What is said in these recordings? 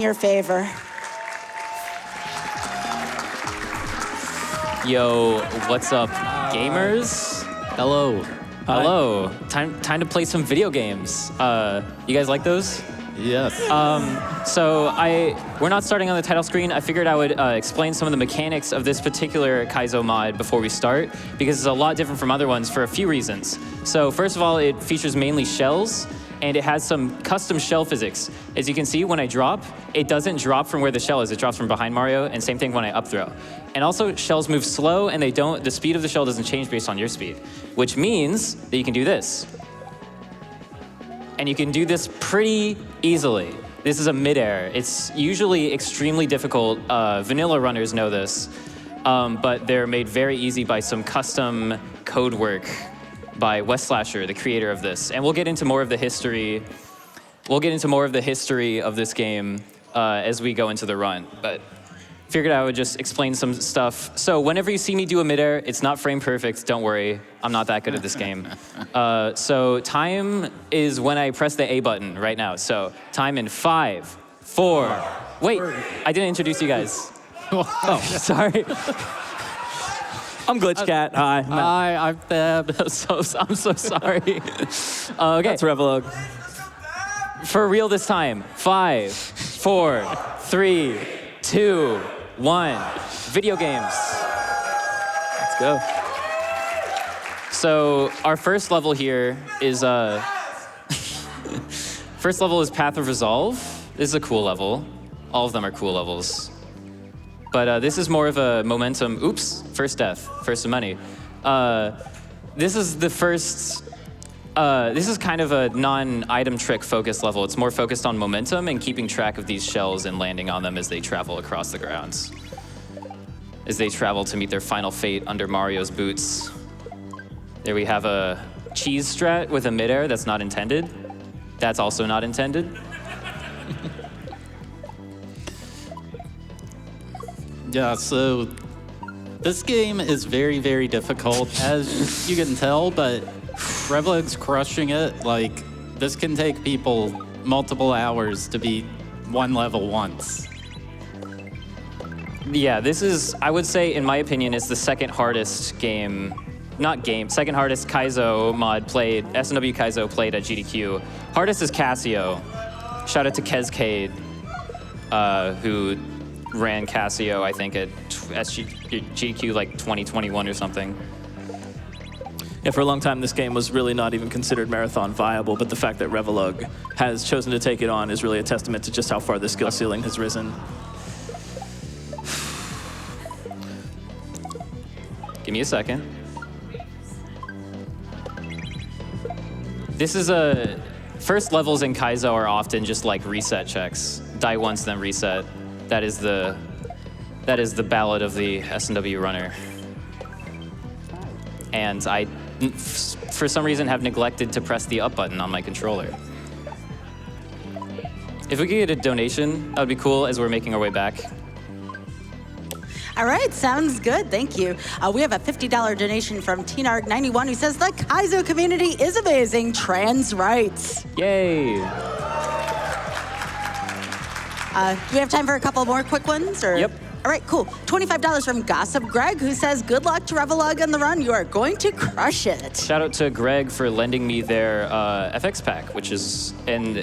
your favor. Yo, what's up, gamers? Hello. Hello. Time to play some video games. You guys like those? Yes. So we're not starting on the title screen. I figured I would explain some of the mechanics of this particular Kaizo mod before we start, because it's a lot different from other ones for a few reasons. So first of all, it features mainly shells, and it has some custom shell physics. As you can see, when I drop, it doesn't drop from where the shell is. It drops from behind Mario, and same thing when I up throw. And also, shells move slow, and the speed of the shell doesn't change based on your speed, which means that you can do this. And you can do this pretty easily. This is a midair. It's usually extremely difficult. Vanilla runners know this, but they're made very easy by some custom code work by Wes Slasher, the creator of this. And we'll get into more of the history. We'll get into more of the history of this game as we go into the run. But figured I would just explain some stuff. So whenever you see me do a midair, it's not frame perfect. Don't worry, I'm not that good at this game. So time is when I press the A button right now. So time in 5, 4. Wait, I didn't introduce you guys. Oh, sorry. I'm Glitch Cat. Hi. Hi, I'm Fab. I'm so sorry. Okay. That's revolug. For real this time. 5, 4, 3, 2, 1. Video games. Let's go. So our first level here is first level is Path of Resolve. This is a cool level. All of them are cool levels. But this is more of a momentum. Oops, first death, first of many. This is the first. This is kind of a non-item trick focused level. It's more focused on momentum and keeping track of these shells and landing on them as they travel across the grounds. As they travel to meet their final fate under Mario's boots. There we have a cheese strat with a midair that's not intended. That's also not intended. Yeah, so this game is very, very difficult, as you can tell, but revolug's crushing it. Like, this can take people multiple hours to beat one level once. Yeah, this is, I would say, in my opinion, it's the second hardest game, second hardest Kaizo mod played, SNW Kaizo played at GDQ. Hardest is Casio. Shout out to Kezcade, who ran Casio, I think, at GDQ like 2021 or something. Yeah, for a long time, this game was really not even considered marathon viable, but the fact that revolug has chosen to take it on is really a testament to just how far the skill ceiling has risen. Give me a second. This is first levels in Kaizo are often just like reset checks. Die once, then reset. That is the ballad of the SNW runner. And I, for some reason, have neglected to press the up button on my controller. If we could get a donation, that would be cool as we're making our way back. All right, sounds good, thank you. We have a $50 donation from TNARG91 who says, the Kaizo community is amazing, trans rights. Yay. Do we have time for a couple more quick ones? Or? Yep. All right, cool. $25 from Gossip Greg, who says, good luck to revolug on the run. You are going to crush it. Shout out to Greg for lending me their FX pack, which is and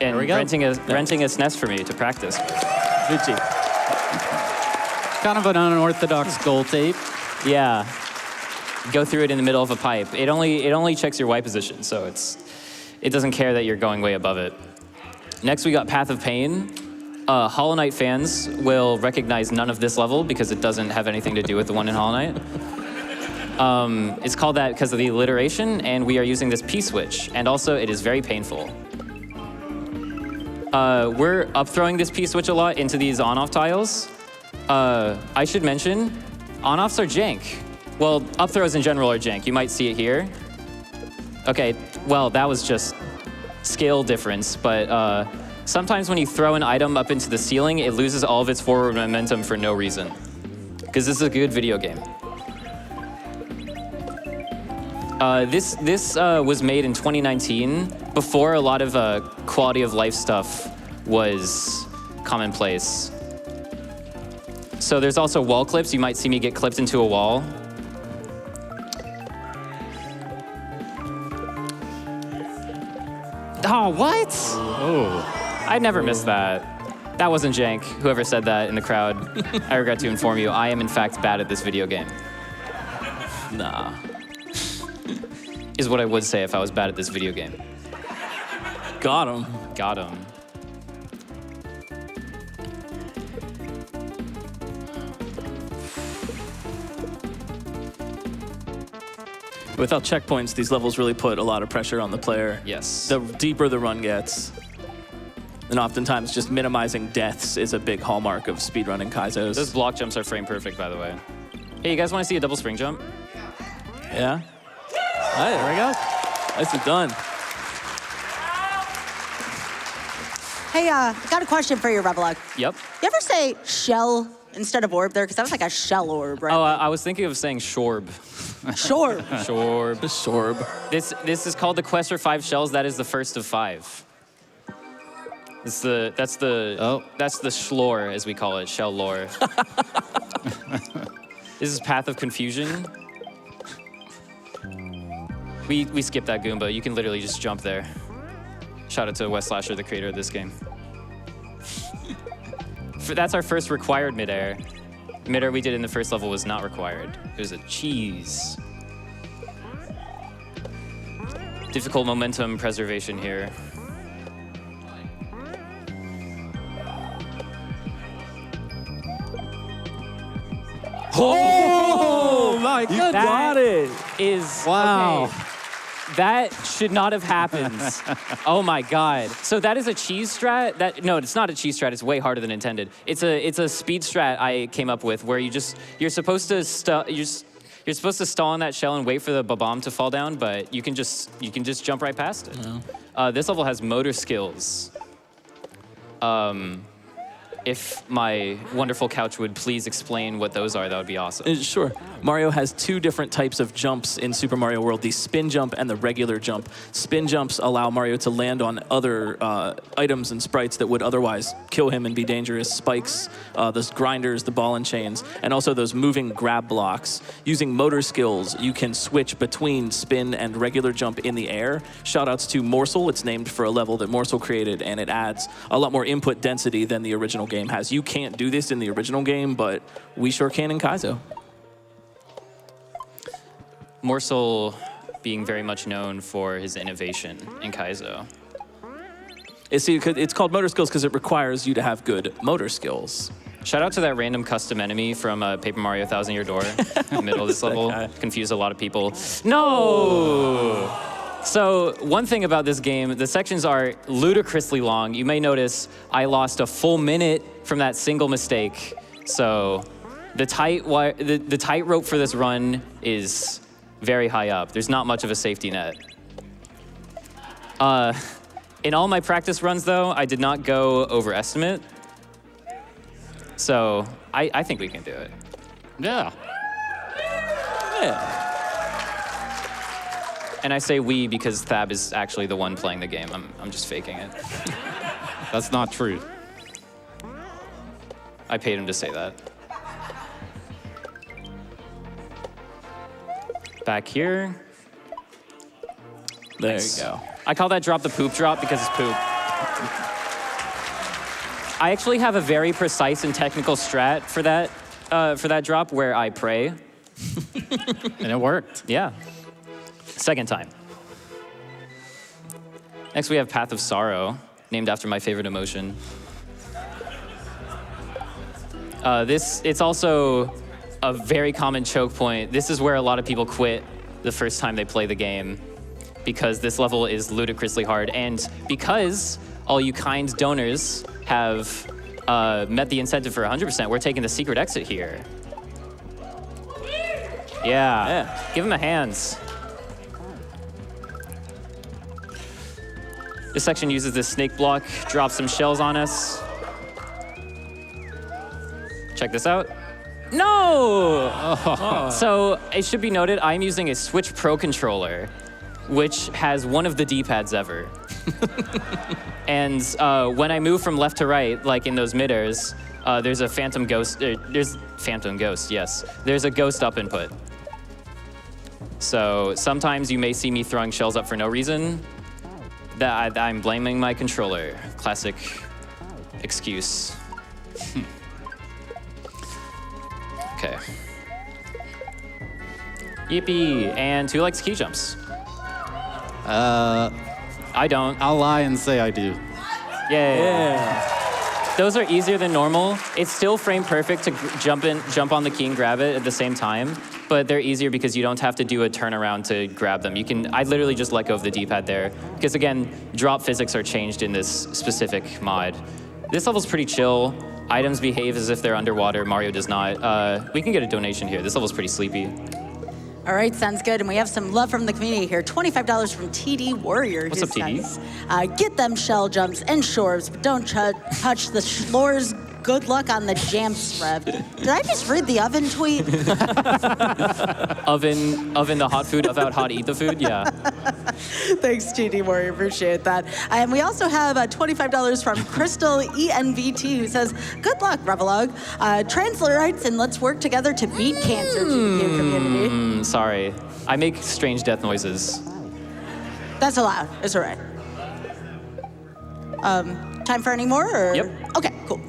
renting a SNES for me to practice. Gucci. Kind of an unorthodox goal tape. Yeah. Go through it in the middle of a pipe. It only checks your Y position, so it doesn't care that you're going way above it. Next, we got Path of Pain. Hollow Knight fans will recognize none of this level because it doesn't have anything to do with the one in Hollow Knight. It's called that because of the alliteration, and we are using this P-switch, and also it is very painful. We're up-throwing this P-switch a lot into these on-off tiles. I should mention, on-offs are jank. Well, up-throws in general are jank. You might see it here. Okay, well, that was just scale difference, but sometimes when you throw an item up into the ceiling, it loses all of its forward momentum for no reason. Because this is a good video game. This was made in 2019, before a lot of quality of life stuff was commonplace. So there's also wall clips. You might see me get clipped into a wall. Oh, what? Oh. I never missed that. That wasn't jank. Whoever said that in the crowd, I regret to inform you, I am in fact bad at this video game. Nah. Is what I would say if I was bad at this video game. Got him. Got him. Without checkpoints, these levels really put a lot of pressure on the player. Yes. The deeper the run gets, and oftentimes just minimizing deaths is a big hallmark of speedrunning Kaizos. Those block jumps are frame perfect, by the way. Hey, you guys want to see a double spring jump? Yeah? All right, there we go. Nicely done. Hey, got a question for you, Revolug. Yep. You ever say shell instead of orb there? Because that was like a shell orb, right? Oh, I was thinking of saying shorb. Sure. Shorb. Sorb. This is called the quest for 5 shells. That is the first of 5. That's the shlore, as we call it, shell lore. This is Path of Confusion. We skipped that Goomba. You can literally just jump there. Shout out to Wes Slasher, the creator of this game. That's our first required midair. The midair we did in the first level was not required. It was a cheese. Difficult momentum preservation here. Oh my God! Got it. Is Wow. okay. That should not have happened. Oh my God. So that is a cheese strat? No, it's not a cheese strat. It's way harder than intended. It's a speed strat I came up with where you're supposed to stall on that shell and wait for the bomb to fall down, but you can just jump right past it. Yeah. This level has motor skills. If my wonderful couch would please explain what those are, that would be awesome. Sure. Mario has 2 different types of jumps in Super Mario World, the spin jump and the regular jump. Spin jumps allow Mario to land on other items and sprites that would otherwise kill him and be dangerous. Spikes, those grinders, the ball and chains, and also those moving grab blocks. Using motor skills, you can switch between spin and regular jump in the air. Shoutouts to Morsel. It's named for a level that Morsel created, and it adds a lot more input density than the original game has. You can't do this in the original game, but we sure can in Kaizo. Morsel being very much known for his innovation in Kaizo. It's called motor skills because it requires you to have good motor skills. Shout out to that random custom enemy from Paper Mario Thousand Year Door in the middle of this level. Confused a lot of people. No! So one thing about this game, the sections are ludicrously long. You may notice I lost a full minute from that single mistake. So the tightrope for this run is very high up. There's not much of a safety net. In all my practice runs, though, I did not go overestimate. So I think we can do it. Yeah. Yeah. And I say we because Thab is actually the one playing the game. I'm just faking it. That's not true. I paid him to say that. Back here. There Nice. you go. I call that drop the poop drop because it's poop. I actually have a very precise and technical strat for that drop where I pray. And it worked. Yeah. Second time. Next we have Path of Sorrow, named after my favorite emotion. It's also a very common choke point. This is where a lot of people quit the first time they play the game because this level is ludicrously hard and because all you kind donors have met the incentive for 100%, we're taking the secret exit here. Yeah. Give him a hands. This section uses this snake block, drops some shells on us. Check this out. No! Oh. So it should be noted, I'm using a Switch Pro controller, which has one of the D-pads ever. And when I move from left to right, like in those mid-airs, there's a phantom ghost. There's phantom ghost, yes. There's a ghost up input. So sometimes you may see me throwing shells up for no reason. I'm blaming my controller. Classic excuse. Okay. Yippee! And who likes key jumps? I don't. I'll lie and say I do. Yay. Yeah. Those are easier than normal. It's still frame perfect to jump on the key and grab it at the same time, but they're easier because you don't have to do a turnaround to grab them. I literally just let go of the D-pad there. Because again, drop physics are changed in this specific mod. This level's pretty chill. Items behave as if they're underwater. Mario does not. We can get a donation here. This level's pretty sleepy. All right, sounds good. And we have some love from the community here. $25 from TD Warrior. What's up, TD? Get them shell jumps and shores, but don't touch the floors. Good luck on the jamps, Rev. Did I just read the oven tweet? Oven the hot food, out hot, eat the food, yeah. Thanks, TD Warrior, appreciate that. And we also have $25 from Crystal ENVT, who says, good luck, Revolug. Translarites, and let's work together to beat cancer, GPU community. Sorry, I make strange death noises. That's allowed, it's all right. Time for any more? Or? Yep. Okay, cool.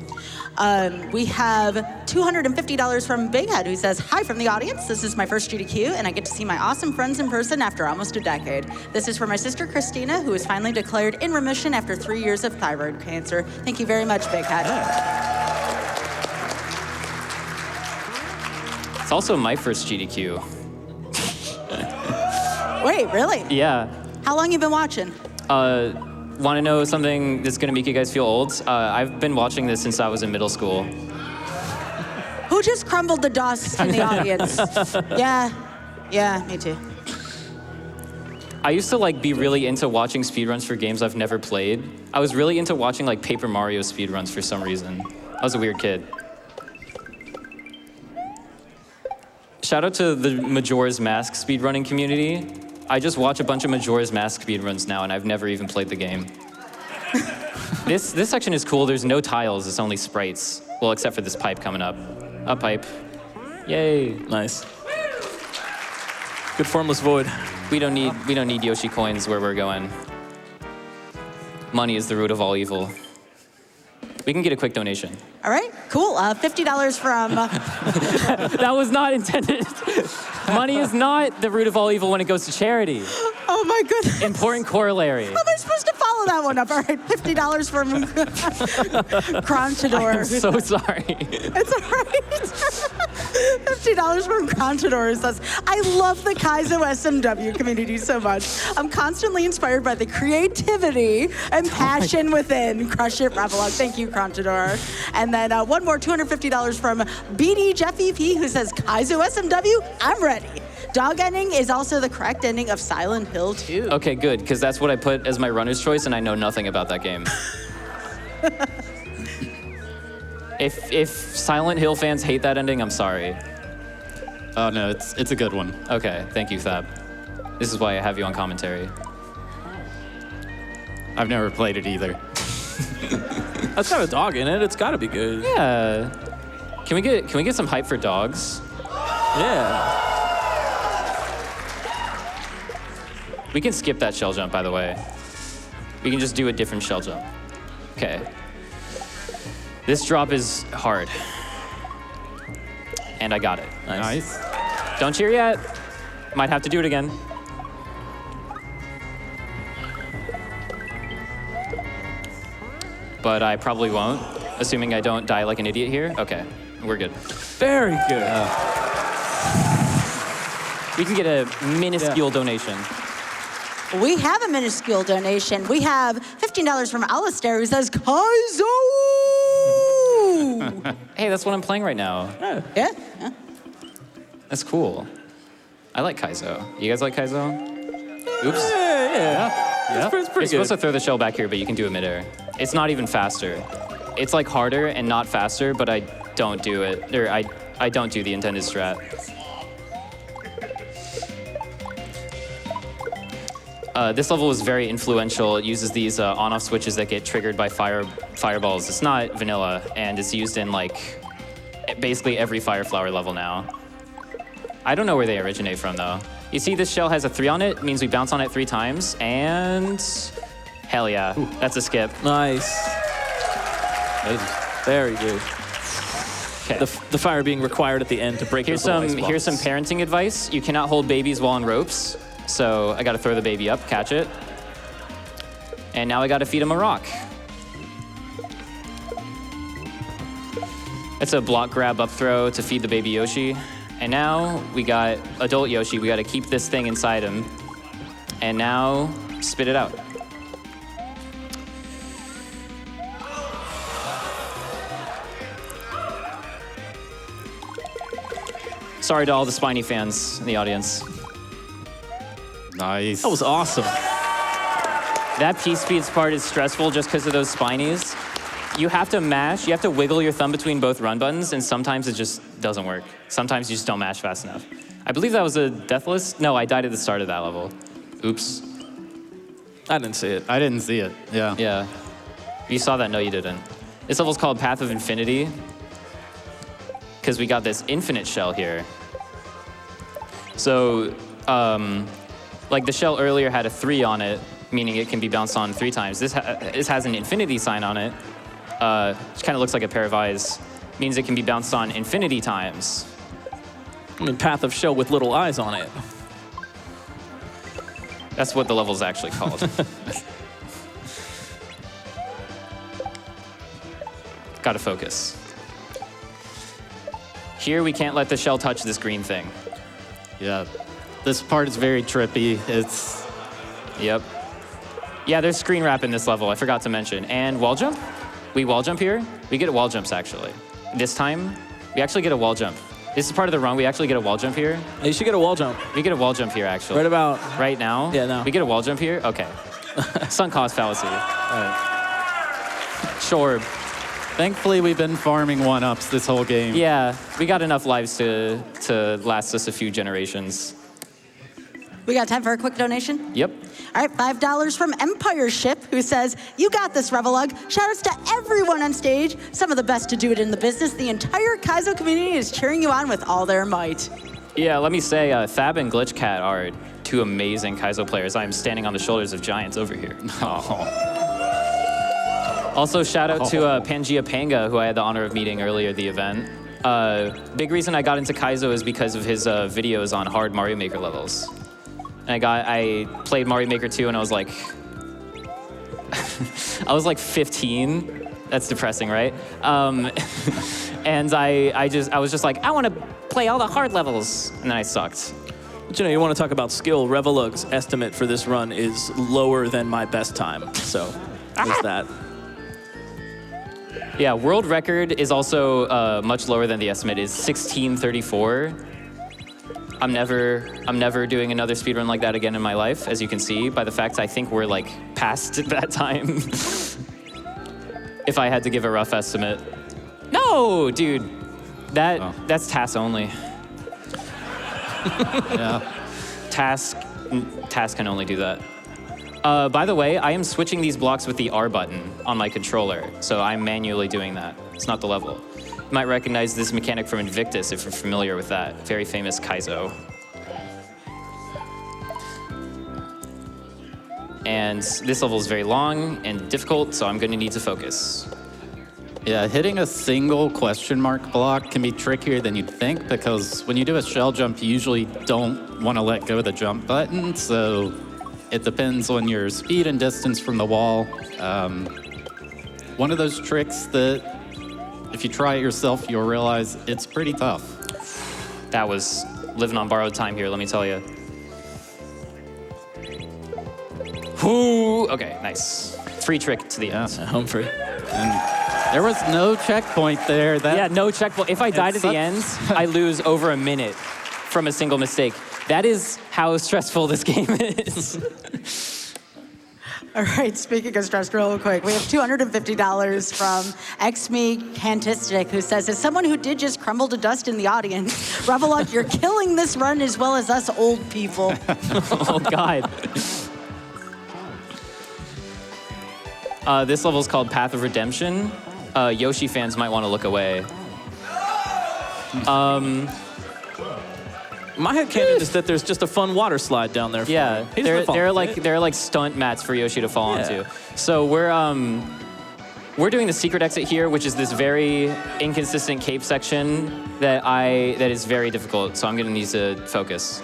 We have $250 from Big Head, who says, hi from the audience. This is my first GDQ, and I get to see my awesome friends in person after almost a decade. This is for my sister, Christina, who was finally declared in remission after 3 years of thyroid cancer. Thank you very much, Big Head. It's also my first GDQ. Wait, really? Yeah. How long you been watching? Want to know something that's going to make you guys feel old? I've been watching this since I was in middle school. Who just crumbled the dust in the audience? Yeah, me too. I used to be really into watching speedruns for games I've never played. I was really into watching Paper Mario speedruns for some reason. I was a weird kid. Shout out to the Majora's Mask speedrunning community. I just watch a bunch of Majora's Mask speedruns now, and I've never even played the game. This section is cool. There's no tiles. It's only sprites. Well, except for this pipe coming up. A pipe. Yay. Nice. Good formless void. We don't need Yoshi coins where we're going. Money is the root of all evil. We can get a quick donation. All right, cool. $50 from... That was not intended. Money is not the root of all evil when it goes to charity. Oh my goodness. Important corollary. How am I supposed to follow that one up? All right, $50 from Crontador. I'm so sorry. It's all right. $50 from Crontador says, I love the Kaizo SMW community so much. I'm constantly inspired by the creativity and passion within. Crush it, Revolug. Thank you, Crontador. And then one more, $250 from BD Jeffy P, who says, Kaizo SMW, I'm ready. Dog ending is also the correct ending of Silent Hill 2. Okay, good, because that's what I put as my runner's choice, and I know nothing about that game. If Silent Hill fans hate that ending, I'm sorry. Oh no, it's a good one. Okay, thank you, Thab. This is why I have you on commentary. I've never played it either. That's got a dog in it. It's got to be good. Yeah. Can we get some hype for dogs? Yeah. We can skip that shell jump, by the way. We can just do a different shell jump. Okay. This drop is hard. And I got it. Nice. Don't cheer yet. Might have to do it again. But I probably won't, assuming I don't die like an idiot here. Okay, we're good. Very good. We can get a minuscule donation. We have a minuscule donation. We have $15 from Alistair, who says, Kaizo! Hey, that's what I'm playing right now. Yeah. That's cool. I like Kaizo. You guys like Kaizo? Oops. Yeah. You're Pretty supposed good. to throw the shell back here, but you can do it midair. It's not even faster. It's harder and not faster, but I don't do it. Or I don't do the intended strat. This level was very influential. It uses these on-off switches that get triggered by fireballs. It's not vanilla, and it's used in like basically every Fire Flower level now. I don't know where they originate from though. You see this shell has a 3 on it, means we bounce on it 3 times, and hell yeah, that's a skip. Nice. Very good. Okay. The fire being required at the end to break Here's those little ice here's some blocks. parenting advice. You cannot hold babies while on ropes. So I gotta throw the baby up, catch it. And now I gotta feed him a rock. It's a block grab up throw to feed the baby Yoshi. And now we got adult Yoshi. We gotta keep this thing inside him. And now spit it out. Sorry to all the Spiny fans in the audience. Nice. That was awesome. That P-Speeds part is stressful just because of those Spinies. You have to mash, you have to wiggle your thumb between both run buttons, and sometimes it just doesn't work. Sometimes you just don't mash fast enough. I believe that was a Deathless. No, I died at the start of that level. Oops. I didn't see it. I didn't see it. Yeah. Yeah. You saw that? No, you didn't. This level's called Path of Infinity, because we got this infinite shell here. So, like the shell earlier had a 3 on it, meaning it can be bounced on 3 times. This has an infinity sign on it, which kind of looks like a pair of eyes. Means it can be bounced on infinity times. I mean, Path of Shell with little eyes on it. That's what the level's actually called. Gotta focus. Here, we can't let the shell touch this green thing. Yeah. This part is very trippy. It's... Yep. Yeah, there's screen wrap in this level, I forgot to mention. And wall jump? We wall jump here? We get wall jumps, actually. This time, we actually get a wall jump. This is part of the run, we actually get a wall jump here. You should get a wall jump. We get a wall jump here, actually. Right about... Right now? Yeah, no. We get a wall jump here? Okay. Sunk cost fallacy. All right. Sure. Thankfully, we've been farming 1-ups this whole game. Yeah, we got enough lives to last us a few generations. We got time for a quick donation? Yep. All right, $5 from Empire Ship, who says, "You got this, revolug. Shoutouts to everyone on stage. Some of the best to do it in the business. The entire Kaizo community is cheering you on with all their might." Yeah, let me say, Thab and Glitchcat are 2 amazing Kaizo players. I am standing on the shoulders of giants over here. Also, shout out to Pangea Panga, who I had the honor of meeting earlier at the event. Big reason I got into Kaizo is because of his videos on hard Mario Maker levels. And I played Mario Maker 2 and I was like, I was like 15. That's depressing, right? And I was just like, I want to play all the hard levels. And then I sucked. But you want to talk about skill. Revolug's estimate for this run is lower than my best time. So there's that. Yeah, world record is also much lower than the estimate. Is 16:34. I'm never doing another speedrun like that again in my life, as you can see by the fact I think we're like past that time. If I had to give a rough estimate. No, dude. That's TAS only. Yeah. TAS can only do that. By the way, I am switching these blocks with the R button on my controller, so I'm manually doing that. It's not the level. You might recognize this mechanic from Invictus if you're familiar with that. Very famous Kaizo. And this level is very long and difficult, so I'm going to need to focus. Yeah, hitting a single question mark block can be trickier than you'd think because when you do a shell jump, you usually don't want to let go of the jump button, so it depends on your speed and distance from the wall. One of those tricks that if you try it yourself, you'll realize it's pretty tough. That was living on borrowed time here, let me tell you. Whoo! Okay, nice. Free trick to the end. Home free. And there was no checkpoint there. Yeah, no checkpoint. If I died at the end, I lose over a minute from a single mistake. That is how stressful this game is. All right, speaking of stress real quick, we have $250 from XMe Cantistic, who says, as someone who did just crumble to dust in the audience, revolug, you're killing this run as well as us old people. Oh, God. This level is called Path of Redemption. Yoshi fans might want to look away. My headcanon is that there's just a fun water slide down there. Yeah, there are like stunt mats for Yoshi to fall onto. So we're doing the secret exit here, which is this very inconsistent cape section that is very difficult. So I'm gonna need to focus.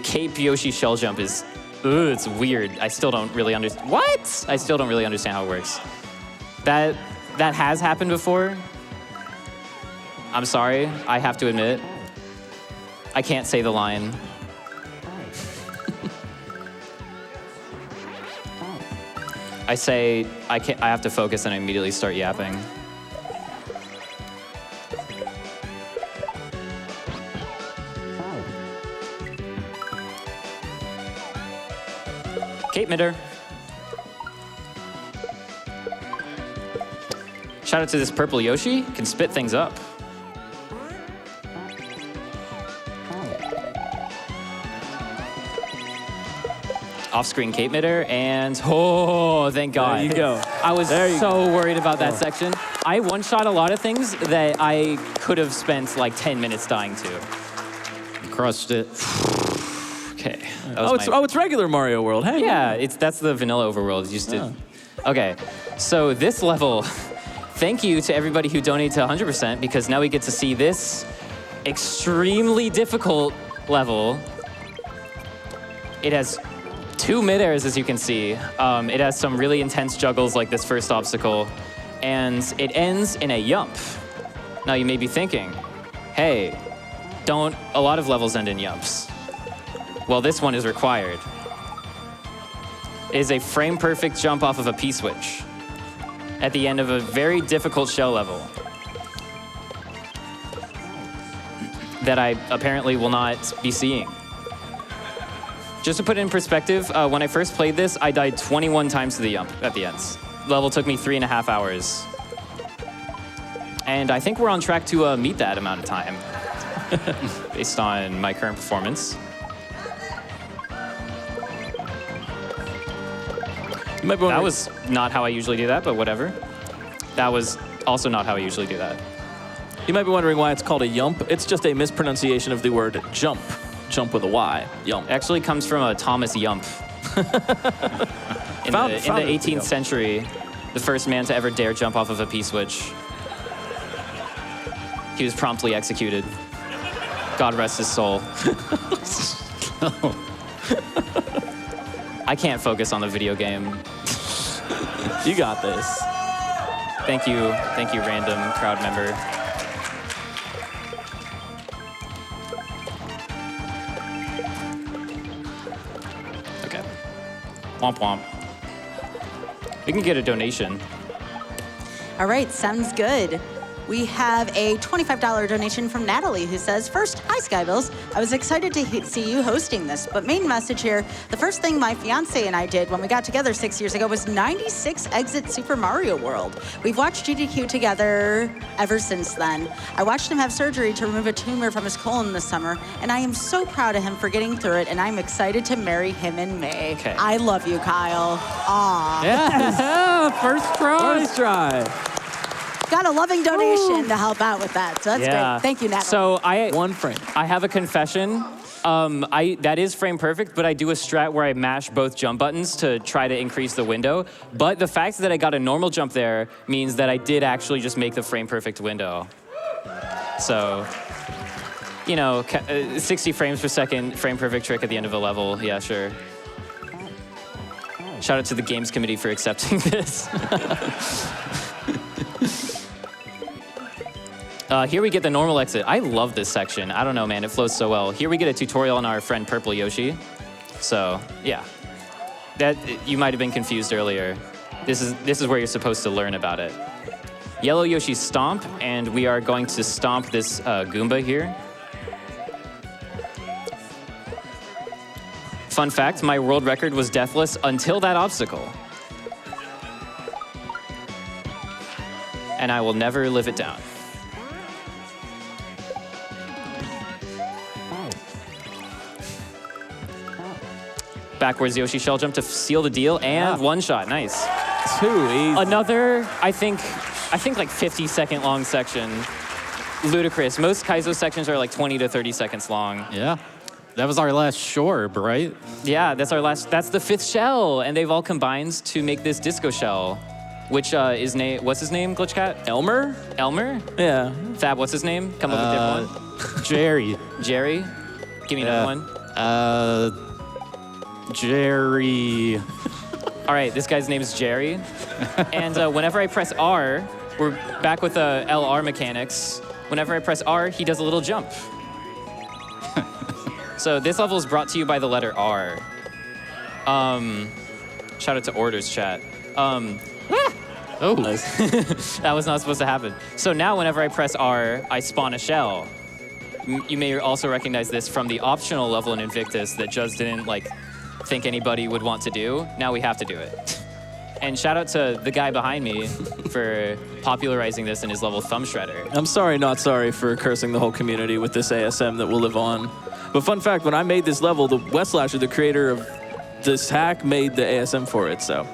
Cape Yoshi shell jump is, it's weird. I still don't really understand. What? I still don't really understand how it works. That has happened before. I'm sorry, I have to admit. I can't say the line. I say, I have to focus and I immediately start yapping. Cape Midder. Shout out to this purple Yoshi, can spit things up. Off-screen Cape Midder, and oh, thank God. There you go. I was so worried about that section. I one-shot a lot of things that I could have spent like 10 minutes dying to. Crushed it. Okay. It's regular Mario World. Hey. Yeah, that's the vanilla overworld. Used to. Okay, so this level, thank you to everybody who donated to 100% because now we get to see this extremely difficult level. It has 2 mid-airs, as you can see. It has some really intense juggles like this first obstacle, and it ends in a yump. Now you may be thinking, hey, don't a lot of levels end in yumps? Well, this one is required. It is a frame-perfect jump off of a P-switch at the end of a very difficult shell level that I apparently will not be seeing. Just to put it in perspective, when I first played this, I died 21 times to the jump at the end. The level took me 3.5 hours. And I think we're on track to meet that amount of time based on my current performance. That was not how I usually do that, but whatever. That was also not how I usually do that. You might be wondering why it's called a yump. It's just a mispronunciation of the word jump. Jump with a Y. Yump. Actually comes from Thomas Yump. in the 18th century, the first man to ever dare jump off of a P-switch. He was promptly executed. God rest his soul. I can't focus on the video game. You got this. Thank you, random crowd member. Okay. Womp womp. We can get a donation. All right, sounds good. We have a $25 donation from Natalie who says, first, hi Skybilz. I was excited to see you hosting this, but main message here, the first thing my fiance and I did when we got together 6 years ago was 96 exit Super Mario World. We've watched GDQ together ever since then. I watched him have surgery to remove a tumor from his colon this summer, and I am so proud of him for getting through it, and I'm excited to marry him in May. Okay. I love you, Kyle. Aw. Yeah, first try. First try. Got a loving donation to help out with that, so that's great. Thank you, Natalie. So one frame. I have a confession. That is frame perfect, but I do a strat where I mash both jump buttons to try to increase the window. But the fact that I got a normal jump there means that I did actually just make the frame perfect window. So, 60 frames per second, frame perfect trick at the end of a level. Yeah, sure. Shout out to the games committee for accepting this. Here we get the normal exit. I love this section. I don't know, man. It flows so well. Here we get a tutorial on our friend Purple Yoshi. So, yeah. That you might have been confused earlier. This is where you're supposed to learn about it. Yellow Yoshi stomp, and we are going to stomp this Goomba here. Fun fact, my world record was deathless until that obstacle. And I will never live it down. backwards Yoshi shell jump to seal the deal, and one shot. Nice. Too easy. Another, I think like 50-second long section. Ludicrous. Most Kaizo sections are like 20 to 30 seconds long. Yeah. That was our last shorb, right? Yeah, that's our last. That's the 5th shell, and they've all combined to make this disco shell, which is what's his name? Glitchcat? Elmer? Elmer? Yeah. Fab, what's his name? Come up with a different one. Jerry. Jerry? Give me another one. Jerry. All right, this guy's name is Jerry. And whenever I press R, we're back with the LR mechanics. Whenever I press R, he does a little jump. So this level is brought to you by the letter R. Shout out to Orders chat. Oh, Nice. That was not supposed to happen. So now whenever I press R, I spawn a shell. You may also recognize this from the optional level in Invictus that Juz didn't think anybody would want to do. Now we have to do it. And shout out to the guy behind me for popularizing this in his level Thumb Shredder. I'm sorry, not sorry for cursing the whole community with this ASM that will live on. But fun fact, when I made this level, the Westlasher, the creator of this hack, made the ASM for it, so.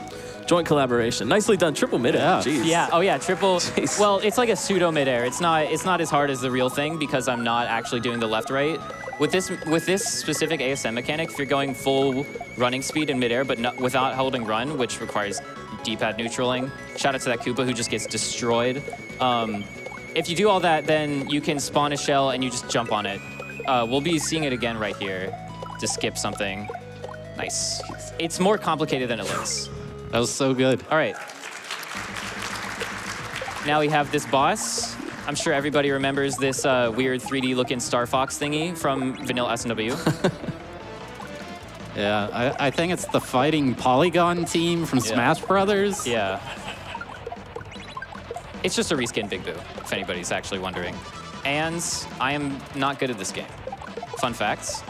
Joint collaboration. Nicely done. Triple mid-air. Yeah. Jeez. Yeah, oh yeah, triple. Jeez. Well, it's like a pseudo midair. It's not as hard as the real thing because I'm not actually doing the left-right. With this specific ASM mechanic, if you're going full running speed in midair but without holding run, which requires D-pad neutraling, shout out to that Koopa who just gets destroyed. If you do all that, then you can spawn a shell and you just jump on it. We'll be seeing it again right here to skip something. Nice. It's more complicated than it looks. that was so good. All right. Now we have this boss. I'm sure everybody remembers this weird 3D looking Star Fox thingy from Vanilla SNW. Yeah, I think it's the fighting Polygon team from Smash Brothers. Yeah. It's just a reskin Big Boo, if anybody's actually wondering. And I am not good at this game. Fun facts.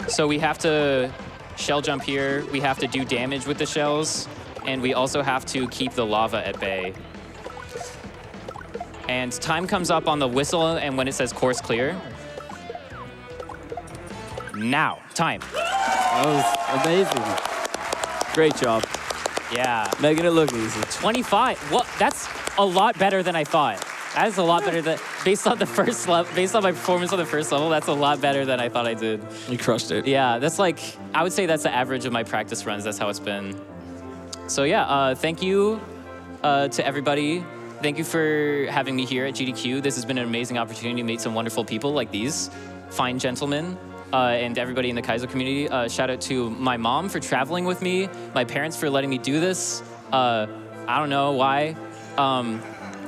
So we have to shell jump here, we have to do damage with the shells, and we also have to keep the lava at bay. And time comes up on the whistle, and when it says course clear. Now, time. That was amazing. Great job. Yeah. Making it look easy. 25. What? That's a lot better than I thought. That is a lot better than, based on my performance on the first level, that's a lot better than I thought I did. You crushed it. Yeah, that's I would say that's the average of my practice runs. That's how it's been. So yeah, thank you to everybody. Thank you for having me here at GDQ. This has been an amazing opportunity to meet some wonderful people like these fine gentlemen. And everybody in the Kaizo community. Shout out to my mom for traveling with me, my parents for letting me do this. I don't know why.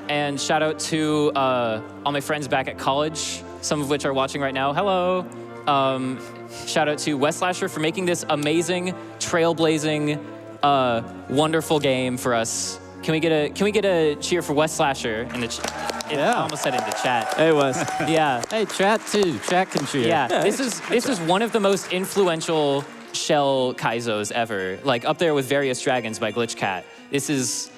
And shout out to all my friends back at college, some of which are watching right now. Hello. Shout out to Westlasher for making this amazing, trailblazing, wonderful game for us. Can we get a cheer for Westlasher in the I almost said in the chat. Hey, Wes. Yeah. Hey, chat too. Chat can cheer. Yeah, this is one of the most influential shell Kaizos ever. Up there with Various Dragons by Glitchcat. This is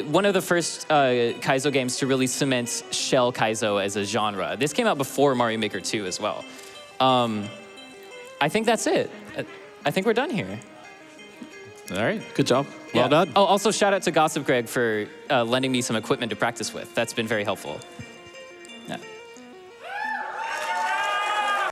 one of the first Kaizo games to really cement shell Kaizo as a genre. This came out before Mario Maker 2 as well. I think that's it. I think we're done here. All right. Good job. Well done. Oh, also shout out to Gossip Greg for lending me some equipment to practice with. That's been very helpful.